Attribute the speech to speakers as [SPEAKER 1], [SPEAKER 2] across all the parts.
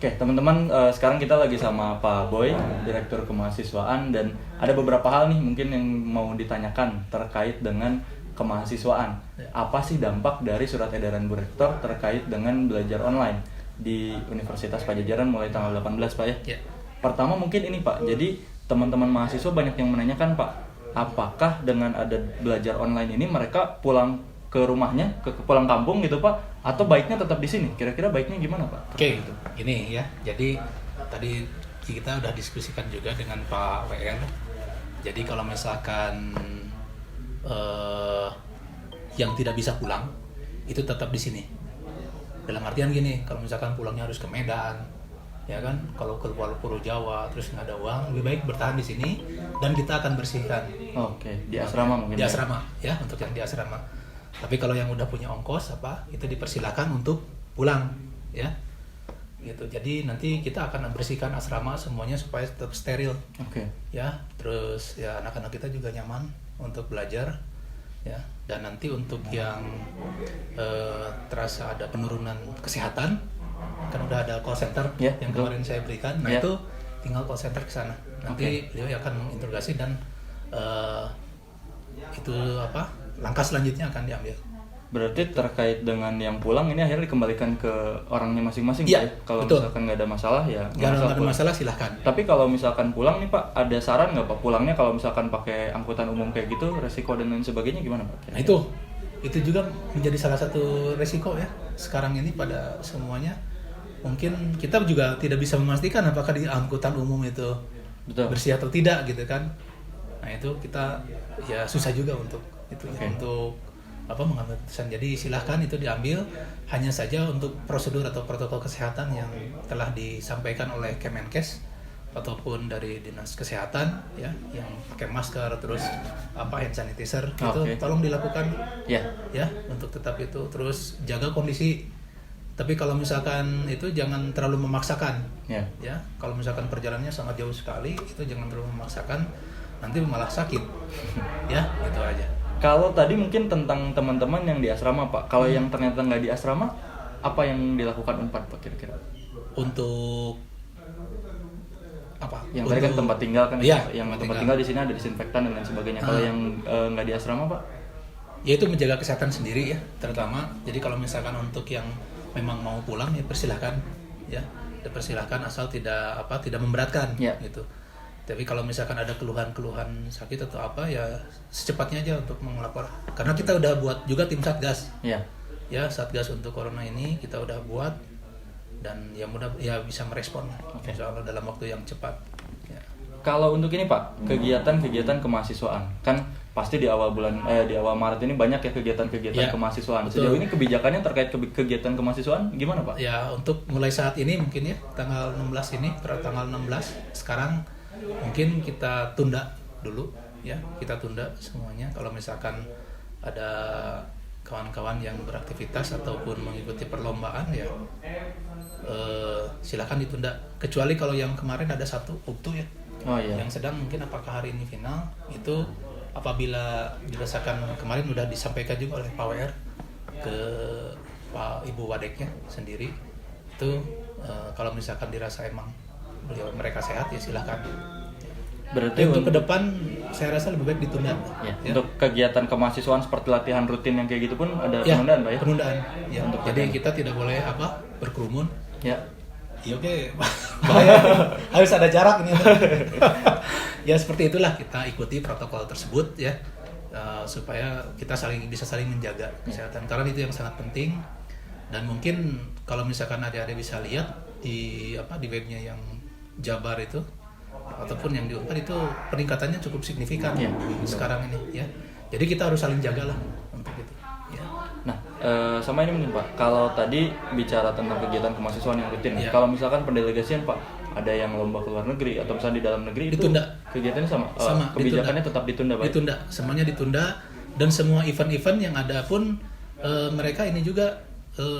[SPEAKER 1] Oke, teman-teman, sekarang kita lagi sama Pak Boy, Direktur Kemahasiswaan, dan ada beberapa hal nih mungkin yang mau ditanyakan terkait dengan kemahasiswaan. Apa sih dampak dari surat edaran Bu Rektor terkait dengan belajar online di Universitas Padjadjaran mulai tanggal 18, Pak ya? Pertama mungkin ini Pak, jadi teman-teman mahasiswa banyak yang menanyakan Pak, apakah dengan ada belajar online ini mereka pulang ke rumahnya, ke pulang kampung gitu Pak, atau baiknya tetap di sini? Kira-kira baiknya gimana Pak?
[SPEAKER 2] Oke, gini ya. Jadi tadi kita udah diskusikan juga dengan Pak WR. Jadi kalau misalkan yang tidak bisa pulang itu tetap di sini. Dalam artian gini, kalau misalkan pulangnya harus ke Medan, ya kan? Kalau ke Pulau Jawa terus nggak ada uang, lebih baik bertahan di sini dan kita akan bersihkan.
[SPEAKER 1] Oke, di asrama mungkin.
[SPEAKER 2] Di asrama ya, untuk yang di asrama. Tapi kalau yang udah punya ongkos itu dipersilakan untuk pulang ya. Gitu. Jadi nanti kita akan bersihkan asrama semuanya supaya tetap steril.
[SPEAKER 1] Oke.
[SPEAKER 2] Ya, terus ya anak-anak kita juga nyaman untuk belajar ya. Dan nanti untuk yang terasa ada penurunan kesehatan, kan udah ada call center yang kemarin saya berikan. Nah, itu tinggal call center ke sana. Nanti beliau akan menginterogasi dan itu langkah selanjutnya akan diambil.
[SPEAKER 1] Berarti terkait dengan yang pulang ini akhirnya dikembalikan ke orangnya masing-masing
[SPEAKER 2] ya,
[SPEAKER 1] Pak? Kalau
[SPEAKER 2] betul.
[SPEAKER 1] Misalkan nggak ada masalah ya
[SPEAKER 2] nggak ada masalah silahkan.
[SPEAKER 1] Tapi kalau misalkan pulang nih Pak, ada saran nggak Pak pulangnya kalau misalkan pakai angkutan umum kayak gitu, resiko dan lain sebagainya gimana Pak?
[SPEAKER 2] Nah itu juga menjadi salah satu resiko ya sekarang ini pada semuanya. Mungkin kita juga tidak bisa memastikan apakah di angkutan umum itu bersih atau tidak gitu kan. Nah itu kita ya susah juga untuk itu untuk mengambil keputusan. Jadi silahkan itu diambil, hanya saja untuk prosedur atau protokol kesehatan yang telah disampaikan oleh Kemenkes ataupun dari dinas kesehatan ya, yang pakai masker terus hand sanitizer itu tolong dilakukan ya untuk tetap itu, terus jaga kondisi. Tapi kalau misalkan itu jangan terlalu memaksakan ya. Kalau misalkan perjalanannya sangat jauh sekali itu jangan terlalu memaksakan, nanti malah sakit ya, itu aja.
[SPEAKER 1] Kalau tadi mungkin tentang teman-teman yang di asrama Pak, kalau yang ternyata nggak di asrama, apa yang dilakukan Unpad Pak kira-kira?
[SPEAKER 2] Untuk apa?
[SPEAKER 1] Yang tadi kan tempat tinggal kan, yang tempat tinggal di sini ada disinfektan dan lain sebagainya. Kalau yang nggak di asrama Pak?
[SPEAKER 2] Ya itu menjaga kesehatan sendiri ya, terutama. Jadi kalau misalkan untuk yang memang mau pulang ya persilahkan ya, dipersilahkan asal tidak memberatkan gitu. Tapi kalau misalkan ada keluhan-keluhan sakit atau apa ya secepatnya aja untuk melapor. Karena kita udah buat juga tim satgas. Ya satgas untuk corona ini kita udah buat dan ya mudah ya bisa merespon insyaallah dalam waktu yang cepat. Ya.
[SPEAKER 1] Kalau untuk ini Pak, kegiatan-kegiatan kemahasiswaan kan pasti di awal Maret ini banyak ya kegiatan-kegiatan kemahasiswaan.
[SPEAKER 2] Betul.
[SPEAKER 1] Sejauh ini kebijakannya terkait kegiatan kemahasiswaan gimana Pak?
[SPEAKER 2] Ya untuk mulai saat ini mungkin ya tanggal 16 ini per tanggal 16 sekarang mungkin kita tunda dulu ya, kita tunda semuanya. Kalau misalkan ada kawan-kawan yang beraktivitas ataupun mengikuti perlombaan ya silakan ditunda, kecuali kalau yang kemarin ada satu UPTU ya yang sedang, mungkin apakah hari ini final itu apabila dirasakan kemarin udah disampaikan juga oleh Pak WR ke Pak Ibu Wadeknya sendiri itu kalau misalkan dirasa emang mereka sehat ya silakan. Berarti untuk ke depan saya rasa lebih baik ditunda.
[SPEAKER 1] Ya. Untuk kegiatan kemahasiswaan seperti latihan rutin yang kayak gitu pun ada penundaan Pak ya?
[SPEAKER 2] Penundaan. Ya. Jadi kita tidak boleh berkerumun.
[SPEAKER 1] Ya.
[SPEAKER 2] Ya oke. Bahaya. Harus ada jarak ini. Ya seperti itulah, kita ikuti protokol tersebut ya. Supaya kita bisa saling menjaga kesehatan. Karena itu yang sangat penting. Dan mungkin kalau misalkan adik-adik bisa lihat di webnya yang Jabar itu ataupun yang di Unpad itu peningkatannya cukup signifikan sekarang ini ya. Jadi kita harus saling jagalah untuk itu. Ya.
[SPEAKER 1] Nah, sama ini mungkin Pak, kalau tadi bicara tentang kegiatan kemahasiswaan yang rutin, kalau misalkan pendelegasian Pak, ada yang lomba ke luar negeri atau misalnya di dalam negeri
[SPEAKER 2] ditunda.
[SPEAKER 1] Itu kegiatannya sama kebijakannya tetap ditunda Pak?
[SPEAKER 2] Ditunda, semuanya ditunda, dan semua event-event yang ada pun mereka ini juga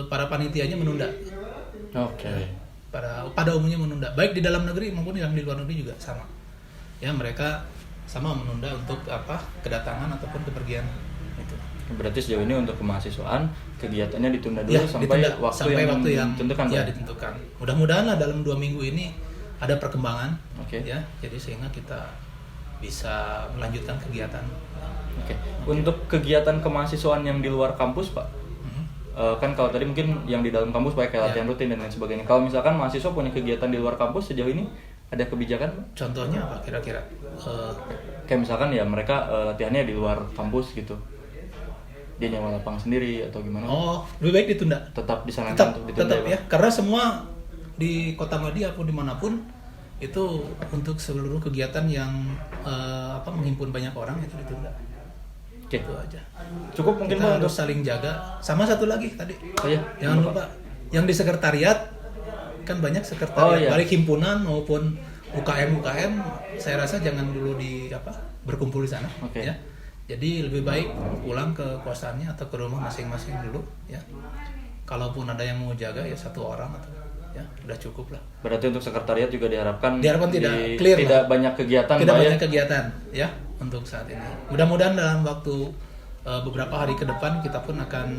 [SPEAKER 2] para panitianya menunda. Pada umumnya menunda, baik di dalam negeri maupun yang di luar negeri juga sama. Ya mereka sama menunda untuk kedatangan ataupun kepergian. Itu.
[SPEAKER 1] Berarti sejauh ini untuk kemahasiswaan kegiatannya ditunda dulu
[SPEAKER 2] Ya,
[SPEAKER 1] sampai
[SPEAKER 2] ditunda,
[SPEAKER 1] waktu yang ditentukan.
[SPEAKER 2] ya ditentukan. Mudah-mudahan lah dalam 2 minggu ini ada perkembangan.
[SPEAKER 1] Oke.
[SPEAKER 2] Ya, jadi sehingga kita bisa melanjutkan kegiatan.
[SPEAKER 1] Oke. Untuk kegiatan kemahasiswaan yang di luar kampus, Pak, kan kalau tadi mungkin yang di dalam kampus pakai latihan rutin dan lain sebagainya. Kalau misalkan mahasiswa punya kegiatan di luar kampus sejauh ini ada kebijakan, Pak?
[SPEAKER 2] Contohnya apa kira-kira?
[SPEAKER 1] Kayak misalkan ya mereka latihannya di luar kampus gitu. Dia nyewa lapang sendiri atau gimana?
[SPEAKER 2] Oh, lebih baik ditunda.
[SPEAKER 1] Tetap disarankan untuk ditunda
[SPEAKER 2] tetap ya, karena semua di Kota Madia pun dimanapun itu untuk seluruh kegiatan yang menghimpun banyak orang itu ditunda.
[SPEAKER 1] Oke.
[SPEAKER 2] Itu aja.
[SPEAKER 1] Cukup mungkin
[SPEAKER 2] Kita
[SPEAKER 1] Pak
[SPEAKER 2] harus
[SPEAKER 1] untuk
[SPEAKER 2] saling jaga. Sama satu lagi tadi.
[SPEAKER 1] Oh, iya.
[SPEAKER 2] Jangan lupa yang di sekretariat kan banyak sekretariat baik himpunan maupun UKM saya rasa jangan dulu berkumpul di sana ya. Jadi lebih baik pulang ke kosannya atau ke rumah masing-masing dulu ya. Kalaupun ada yang mau jaga ya 1 orang atau ya udah cukup lah.
[SPEAKER 1] Berarti untuk sekretariat juga diharapkan
[SPEAKER 2] tidak clear
[SPEAKER 1] tidak
[SPEAKER 2] lah.
[SPEAKER 1] banyak kegiatan,
[SPEAKER 2] tidak banyak kegiatan ya untuk saat ini. Mudah-mudahan dalam waktu beberapa hari ke depan kita pun akan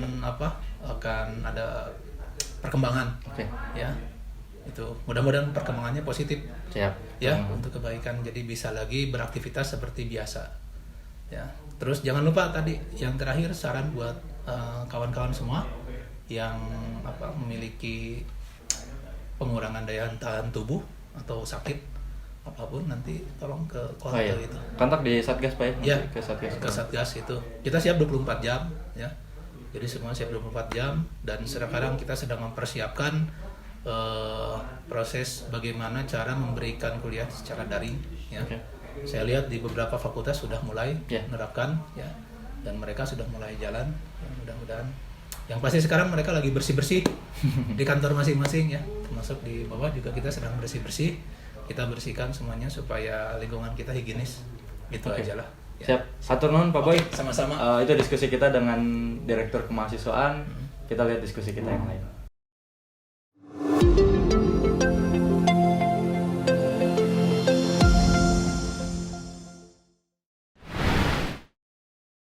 [SPEAKER 2] ada perkembangan.
[SPEAKER 1] Oke.
[SPEAKER 2] Ya. Itu mudah-mudahan perkembangannya positif.
[SPEAKER 1] Siap.
[SPEAKER 2] Ya, untuk kebaikan, jadi bisa lagi beraktivitas seperti biasa. Ya. Terus jangan lupa tadi yang terakhir saran buat kawan-kawan semua yang memiliki pengurangan daya tahan tubuh atau sakit apapun, nanti tolong ke kontak itu.
[SPEAKER 1] Kontak di Satgas, Pak
[SPEAKER 2] ya?
[SPEAKER 1] Ke Satgas.
[SPEAKER 2] Ke Satgas itu. Kita siap 24 jam ya. Jadi semua siap 24 jam dan sekarang kita sedang mempersiapkan proses bagaimana cara memberikan kuliah secara daring ya. Saya lihat di beberapa fakultas sudah mulai menerapkan ya, dan mereka sudah mulai jalan ya, mudah-mudahan. Yang pasti sekarang mereka lagi bersih-bersih di kantor masing-masing ya, termasuk di bawah juga kita sedang bersih-bersih. Kita bersihkan semuanya supaya lingkungan kita higienis. Gitu aja lah.
[SPEAKER 1] Ya. Siap. Hatur nuhun Pak Boy.
[SPEAKER 2] Sama-sama.
[SPEAKER 1] Itu diskusi kita dengan Direktur Kemahasiswaan. Kita lihat diskusi kita yang lain.